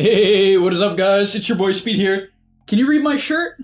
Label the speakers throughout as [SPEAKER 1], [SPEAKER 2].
[SPEAKER 1] Hey, what is up, guys? It's your boy Speed here. Can you read my shirt?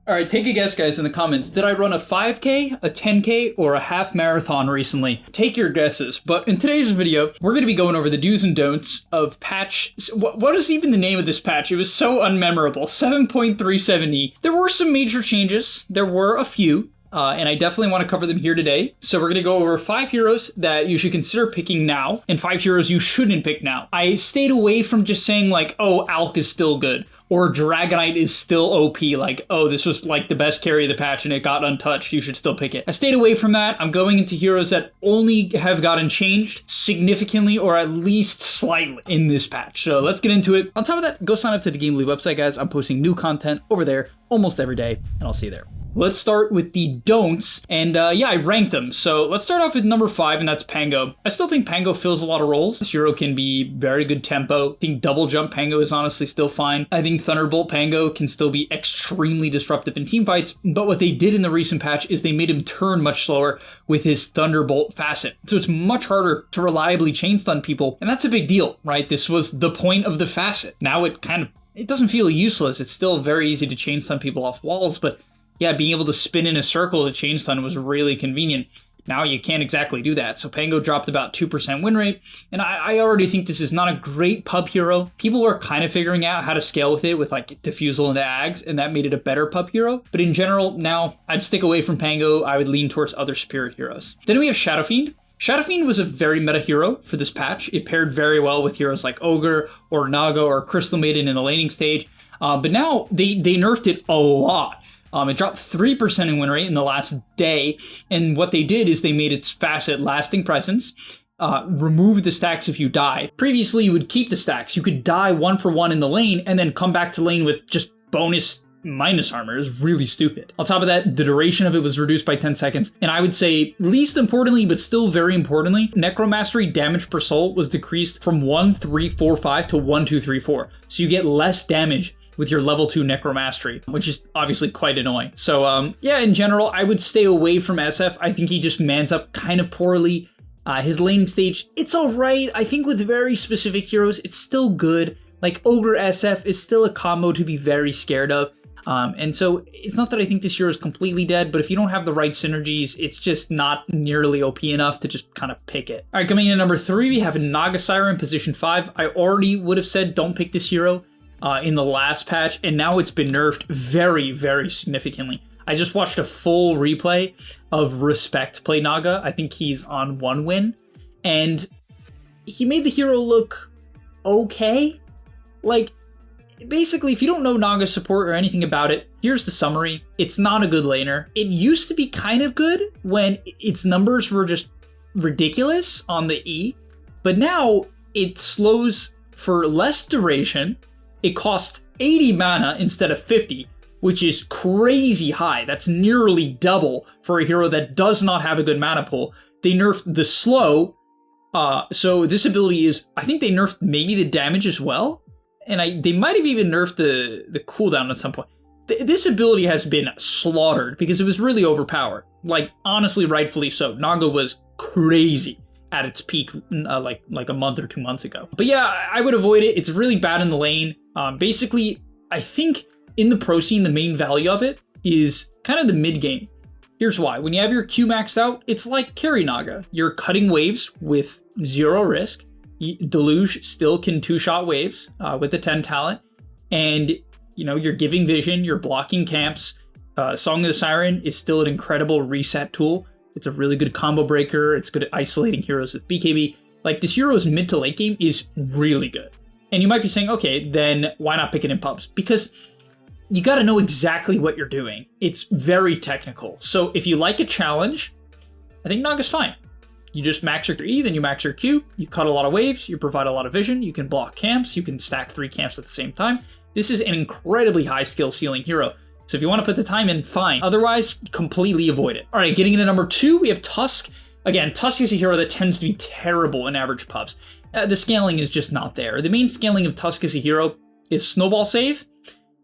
[SPEAKER 1] Alright, take a guess, guys, in the comments. Did I run a 5K, a 10K, or a half marathon recently? Take your guesses. But in today's video, we're going to be going over the do's and don'ts of patch... What is even the name of this patch? It was so unmemorable. 7.37e. There were some major changes. There were a few. And I definitely want to cover them here today. So we're going to go over 5 heroes that you should consider picking now, and 5 heroes you shouldn't pick now. I stayed away from just saying like, oh, Alk is still good, or Dragonite is still OP, like, oh, this was like the best carry of the patch and it got untouched, you should still pick it. I stayed away from that. I'm going into heroes that only have gotten changed significantly or at least slightly in this patch. So let's get into it. On top of that, go sign up to the Game League website, guys. I'm posting new content over there almost every day, and I'll see you there. Let's start with the don'ts, and yeah, I ranked them. So let's start off with number 5, and that's Pango. I still think Pango fills a lot of roles. This hero can be very good tempo. I think double jump Pango is honestly still fine. I think Thunderbolt Pango can still be extremely disruptive in teamfights, but what they did in the recent patch is they made him turn much slower with his Thunderbolt facet. So it's much harder to reliably chain stun people, and that's a big deal, right? This was the point of the facet. Now it doesn't feel useless. It's still very easy to chain stun people off walls, but yeah, being able to spin in a circle to chain stun was really convenient. Now you can't exactly do that. So Pango dropped about 2% win rate, and I already think this is not a great pub hero. People were kind of figuring out how to scale with it with like Diffusal into Ags, and that made it a better pub hero. But in general, now I'd stick away from Pango. I would lean towards other spirit heroes. Then we have Shadowfiend. Shadowfiend was a very meta hero for this patch. It paired very well with heroes like Ogre or Naga or Crystal Maiden in the laning stage. But now they nerfed it a lot. It dropped 3% in win rate in the last day, and what they did is they made its facet lasting presence, removed the stacks if you died. Previously, you would keep the stacks. You could die 1 for 1 in the lane, and then come back to lane with just bonus minus armor. It was really stupid. On top of that, the duration of it was reduced by 10 seconds, and I would say, least importantly, but still very importantly, Necromastery damage per soul was decreased from 1-3-4-5 to 1-2-3-4, so you get less damage with your level 2 Necromastery, which is obviously quite annoying. So yeah, in general, I would stay away from SF. I think he just mans up kind of poorly. His laning stage, it's all right. I think with very specific heroes, it's still good. Like Ogre SF is still a combo to be very scared of. And so it's not that I think this hero is completely dead, but if you don't have the right synergies, it's just not nearly OP enough to just kind of pick it. All right, coming in at number 3, we have Naga Siren, position 5. I already would have said don't pick this hero in the last patch, and now it's been nerfed very, very significantly. I just watched a full replay of Respect play Naga. I think he's on 1 win, and he made the hero look okay. Like, basically, if you don't know Naga support or anything about it, here's the summary. It's not a good laner. It used to be kind of good when its numbers were just ridiculous on the E, but now it slows for less duration. It costs 80 mana instead of 50, which is crazy high. That's nearly double for a hero that does not have a good mana pool. They nerfed the slow, so this ability is, I think they nerfed maybe the damage as well, and they might have even nerfed the cooldown at some point. This ability has been slaughtered because it was really overpowered. Like, honestly, rightfully so. Naga was crazy at its peak like a month or 2 months ago. But yeah, I would avoid it. It's really bad in the lane. Basically, I think in the pro scene, the main value of it is kind of the mid game. Here's why. When you have your Q maxed out, it's like carry Naga. You're cutting waves with 0 risk. Deluge still can 2-shot waves with the 10 talent. And, you know, you're giving vision, you're blocking camps. Song of the Siren is still an incredible reset tool. It's a really good combo breaker. It's good at isolating heroes with BKB. Like, this hero's mid to late game is really good. And you might be saying, okay, then why not pick it in pubs? Because you got to know exactly what you're doing. It's very technical. So if you like a challenge, I think Naga's fine. You just max your E, then you max your Q, you cut a lot of waves, you provide a lot of vision, you can block camps, you can stack 3 camps at the same time. This is an incredibly high skill ceiling hero. So if you want to put the time in, fine. Otherwise, completely avoid it. All right, getting into number 2, we have Tusk. Again, Tusk is a hero that tends to be terrible in average pubs. The scaling is just not there. The main scaling of Tusk as a hero is Snowball Save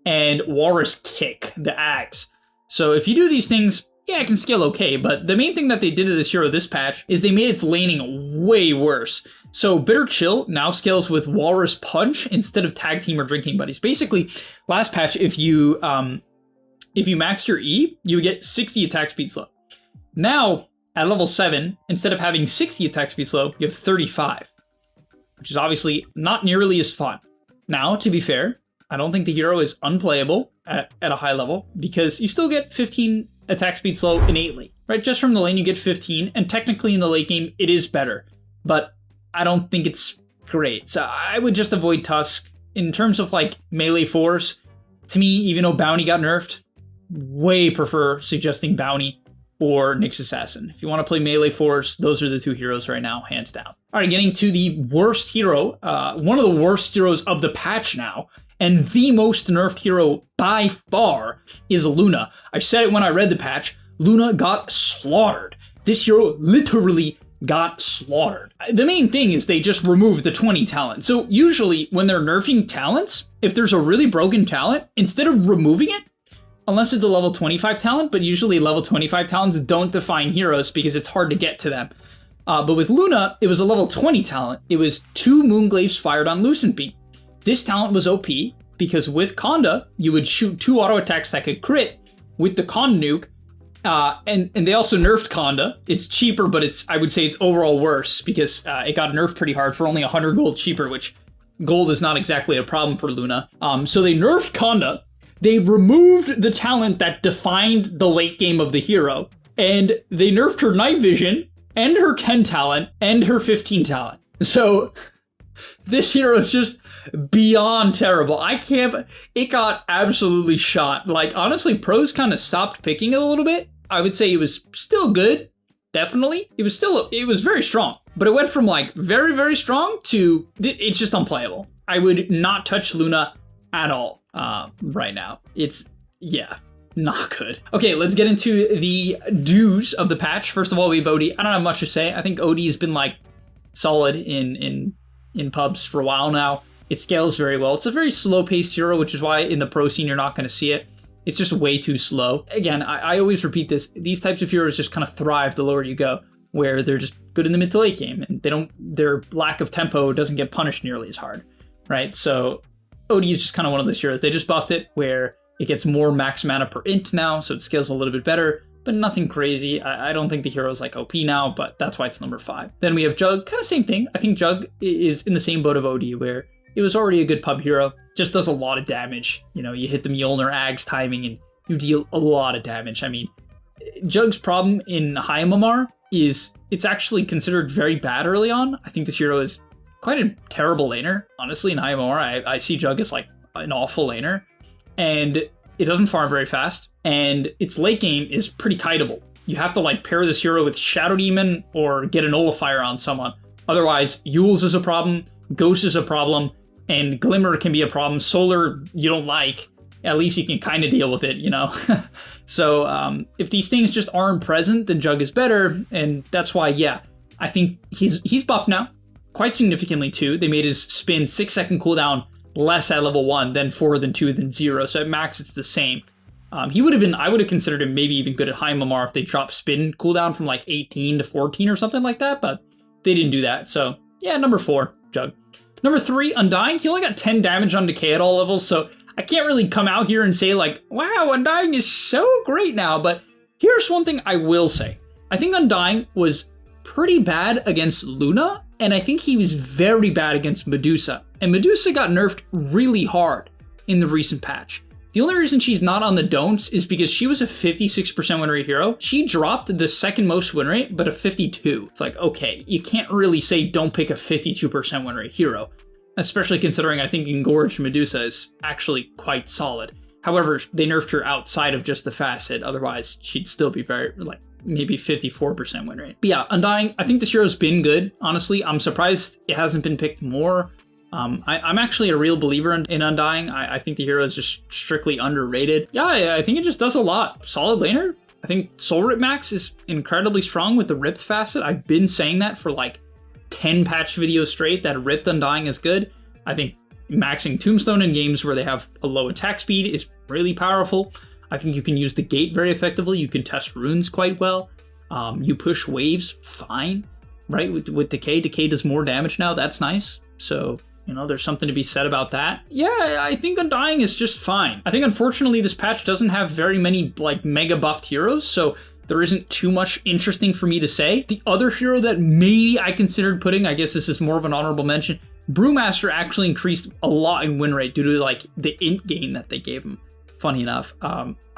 [SPEAKER 1] and Walrus Kick, the Ags. So if you do these things, yeah, it can scale okay, but the main thing that they did to this hero this patch is they made its laning way worse. So Bitter Chill now scales with Walrus Punch instead of Tag Team or Drinking Buddies. Basically, last patch, if you maxed your E, you would get 60 attack speed slow. Now, at level 7, instead of having 60 attack speed slow, you have 35, which is obviously not nearly as fun. Now, to be fair, I don't think the hero is unplayable at a high level because you still get 15 attack speed slow innately, right? Just from the lane, you get 15, and technically in the late game, it is better, but I don't think it's great. So I would just avoid Tusk. In terms of like melee force, to me, even though Bounty got nerfed, way prefer suggesting Bounty or Nyx Assassin. If you want to play melee force, those are the two heroes right now, hands down. All right, getting to the worst hero, one of the worst heroes of the patch now, and the most nerfed hero by far is Luna. I said it when I read the patch. Luna got slaughtered. This hero literally got slaughtered. The main thing is they just removed the 20 talent. So usually when they're nerfing talents, if there's a really broken talent, instead of removing it, unless it's a level 25 talent, but usually level 25 talents don't define heroes because it's hard to get to them. But with Luna, it was a level 20 talent. It was 2 Moonglaves fired on Lucent Beam. This talent was OP because with Conda, you would shoot 2 auto attacks that could crit with the Conda nuke. And they also nerfed Conda. It's cheaper, but I would say it's overall worse because it got nerfed pretty hard for only 100 gold cheaper, which gold is not exactly a problem for Luna. So they nerfed Conda. They removed the talent that defined the late game of the hero, and they nerfed her night vision and her 10 talent and her 15 talent. So this hero is just beyond terrible. It got absolutely shot. Like, honestly, pros kind of stopped picking it a little bit. I would say it was still good, definitely. It was very strong, but it went from like very, very strong to it's just unplayable. I would not touch Luna at all right now. It's, yeah, not good. Okay, let's get into the do's of the patch. First of all, we have OD. I don't have much to say. I think OD has been like solid in pubs for a while now. It scales very well. It's a very slow-paced hero, which is why in the pro scene you're not going to see it. It's just way too slow. Again, I always repeat this. These types of heroes just kind of thrive the lower you go, where they're just good in the mid to late game, and their lack of tempo doesn't get punished nearly as hard, right? So OD is just kind of one of those heroes. They just buffed it where it gets more max mana per int now, so it scales a little bit better, but nothing crazy. I don't think the hero's like OP now, but that's why it's number 5. Then we have Jug, kind of same thing. I think Jug is in the same boat of OD, where it was already a good pub hero, just does a lot of damage. You know, you hit the Mjolnir Ags timing and you deal a lot of damage. I mean, Jug's problem in high MMR is it's actually considered very bad early on. I think this hero is quite a terrible laner. Honestly, in high MMR, I see Jug as like an awful laner, and it doesn't farm very fast, and its late game is pretty kiteable. You have to like pair this hero with Shadow Demon or get a Nullifier on someone. Otherwise, Yules is a problem, Ghost is a problem, and Glimmer can be a problem. Solar, you don't like. At least you can kind of deal with it, you know? So if these things just aren't present, then Jug is better, and that's why, yeah, I think he's buffed now, quite significantly too. They made his spin 6-second cooldown less at level 1, then 4, then 2, then 0, so at max it's the same. I would have considered him maybe even good at high MMR if they dropped spin cooldown from like 18 to 14 or something like that, but they didn't do that, so yeah, number 4, Jug. Number 3, Undying. He only got 10 damage on Decay at all levels, so I can't really come out here and say like, wow, Undying is so great now, but here's one thing I will say. I think Undying was pretty bad against Luna, and I think he was very bad against Medusa. And Medusa got nerfed really hard in the recent patch. The only reason she's not on the don'ts is because she was a 56% win rate hero. She dropped the second most win rate, but a 52. It's like, okay, you can't really say don't pick a 52% win rate hero, especially considering I think Engorged Medusa is actually quite solid. However, they nerfed her outside of just the fast hit. Otherwise, she'd still be very, like, maybe 54% win rate. But yeah, Undying, I think this hero's been good. Honestly, I'm surprised it hasn't been picked more. I'm actually a real believer in Undying. I think the hero is just strictly underrated. Yeah, I think it just does a lot. Solid laner. I think Soul Rip Max is incredibly strong with the Ripped facet. I've been saying that for like 10 patch videos straight, that Ripped Undying is good. I think maxing Tombstone in games where they have a low attack speed is really powerful. I think you can use the gate very effectively. You can test runes quite well. You push waves fine, right? With Decay. Decay does more damage now. That's nice. So, you know, there's something to be said about that. Yeah, I think Undying is just fine. I think, unfortunately, this patch doesn't have very many, like, mega buffed heroes, so there isn't too much interesting for me to say. The other hero that maybe I considered putting, I guess this is more of an honorable mention, Brewmaster actually increased a lot in win rate due to, like, the int gain that they gave him. Funny enough.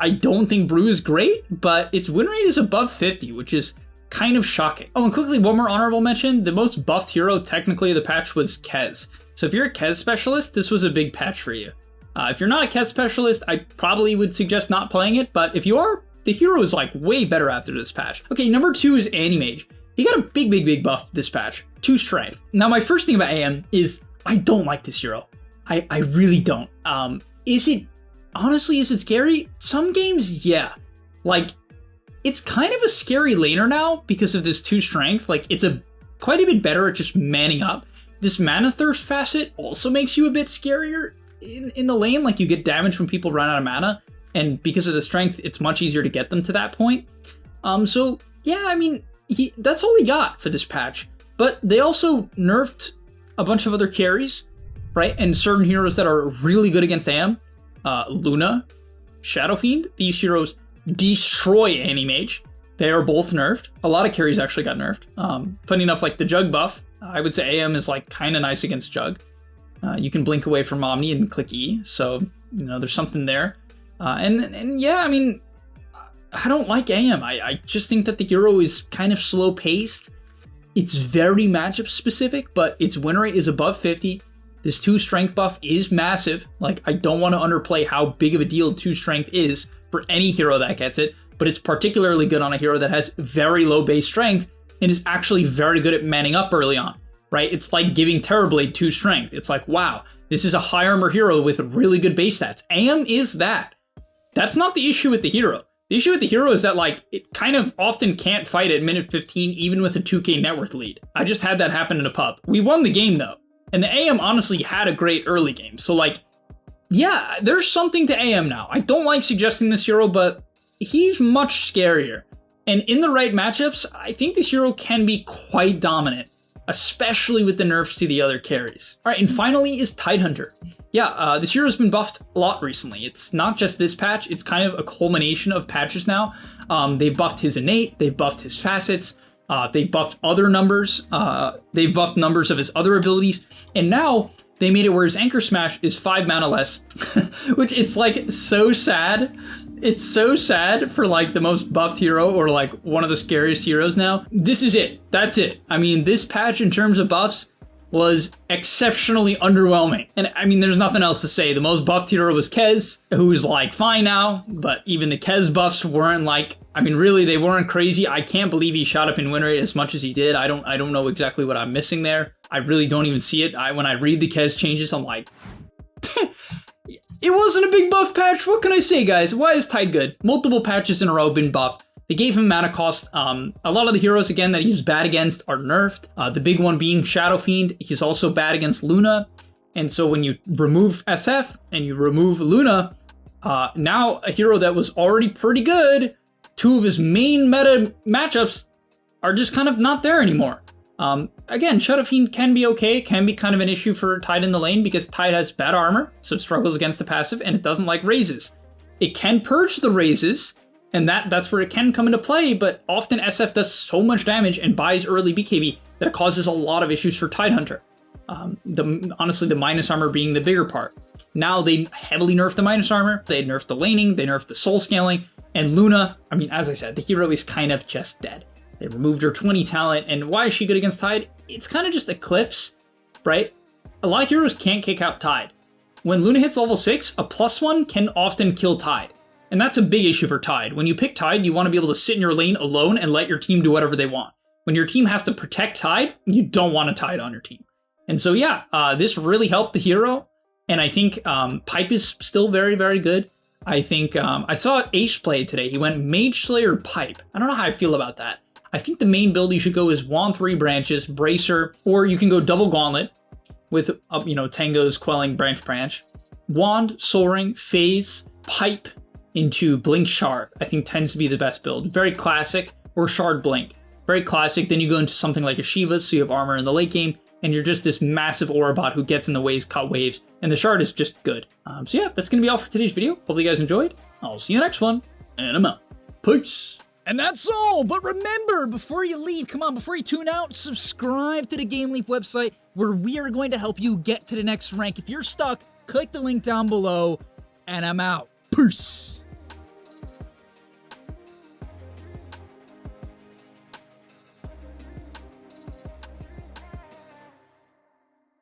[SPEAKER 1] I don't think Brew is great, but its win rate is above 50, which is kind of shocking. Oh, and quickly, one more honorable mention. The most buffed hero, technically, of the patch was Kez. So if you're a Kez specialist, this was a big patch for you. If you're not a Kez specialist, I probably would suggest not playing it, but if you are, the hero is like way better after this patch. Okay, number 2 is Animage. He got a big buff this patch. 2 strength. Now, my first thing about AM is I don't like this hero. I really don't. Honestly, is it scary? Some games, yeah. Like, it's kind of a scary laner now because of this 2 strength. Like, it's quite a bit better at just manning up. This mana thirst facet also makes you a bit scarier in the lane. Like, you get damage when people run out of mana, and because of the strength, it's much easier to get them to that point. So yeah, I mean, that's all he got for this patch. But they also nerfed a bunch of other carries, right? And certain heroes that are really good against AM. Luna, Shadowfiend, these heroes destroy Animage. They are both nerfed. A lot of carries actually got nerfed. Funny enough, like the Jug buff, I would say AM is like kind of nice against Jug. You can blink away from Omni and click E, so you know there's something there. And yeah, I mean, I don't like AM. I just think that the hero is kind of slow paced. It's very matchup specific, but its win rate is above 50. This 2 strength buff is massive. Like, I don't want to underplay how big of a deal 2 strength is for any hero that gets it, but it's particularly good on a hero that has very low base strength and is actually very good at manning up early on, right? It's like giving Terrorblade 2 strength. It's like, wow, this is a high armor hero with really good base stats. AM is that. That's not the issue with the hero. The issue with the hero is that, like, it kind of often can't fight at minute 15, even with a 2k net worth lead. I just had that happen in a pub. We won the game, though. And the AM honestly had a great early game. So, like, yeah, there's something to AM now. I don't like suggesting this hero, but he's much scarier. And in the right matchups, I think this hero can be quite dominant, especially with the nerfs to the other carries. All right, and finally is Tidehunter. Yeah, this hero's been buffed a lot recently. It's not just this patch, it's kind of a culmination of patches now. They buffed his innate, they buffed his facets, they buffed other numbers, they've buffed numbers of his other abilities, and now they made it where his Anchor Smash is 5 mana less, which it's like so sad. It's so sad for like the most buffed hero or like one of the scariest heroes now. This is it. That's it. I mean, this patch in terms of buffs was exceptionally underwhelming. And I mean, there's nothing else to say. The most buffed hero was Kez, who's like fine now, but even the Kez buffs weren't like, I mean, really, they weren't crazy. I can't believe he shot up in win rate as much as he did. I don't know exactly what I'm missing there. I really don't even see it. When I read the Kez changes, I'm like, it wasn't a big buff patch. What can I say, guys? Why is Tide good? Multiple patches in a row been buffed. They gave him mana cost. A lot of the heroes, again, that he's bad against are nerfed. The big one being Shadowfiend. He's also bad against Luna. And so when you remove SF and you remove Luna, now a hero that was already pretty good, 2 of his main meta matchups are just kind of not there anymore. Again, Shadowfiend can be okay, can be kind of an issue for Tide in the lane because Tide has bad armor, so it struggles against the passive, and it doesn't like raises. It can purge the raises, and that's where it can come into play, but often SF does so much damage and buys early BKB that it causes a lot of issues for Tidehunter. Honestly, the minus armor being the bigger part. Now they heavily nerfed the minus armor, they nerfed the laning, they nerfed the soul scaling, and Luna, I mean, as I said, the hero is kind of just dead. They removed her 20 talent, and why is she good against Tide? It's kind of just Eclipse, right? A lot of heroes can't kick out Tide. When Luna hits level 6, a +1 can often kill Tide. And that's a big issue for Tide. When you pick Tide, you want to be able to sit in your lane alone and let your team do whatever they want. When your team has to protect Tide, you don't want a Tide on your team. And so yeah, this really helped the hero. And I think Pipe is still very, very good. I think I saw Ace play today. He went Mage Slayer Pipe. I don't know how I feel about that. I think the main build you should go is Wand 3 Branches, Bracer, or you can go double Gauntlet with, Tango's Quelling Branch. Wand, Soul Ring, Phase, Pipe, into Blink Shard, I think tends to be the best build. Very classic, or Shard Blink. Very classic, then you go into something like a Shiva, so you have armor in the late game, and you're just this massive aura bot who gets in the waves, cut waves, and the Shard is just good. So yeah, that's going to be all for today's video. Hopefully you guys enjoyed. I'll see you next one, and I'm out. Peace!
[SPEAKER 2] And that's all, but remember, before you leave, come on, before you tune out, subscribe to the Game Leap website, where we are going to help you get to the next rank. If you're stuck, click the link down below, and I'm out. Peace!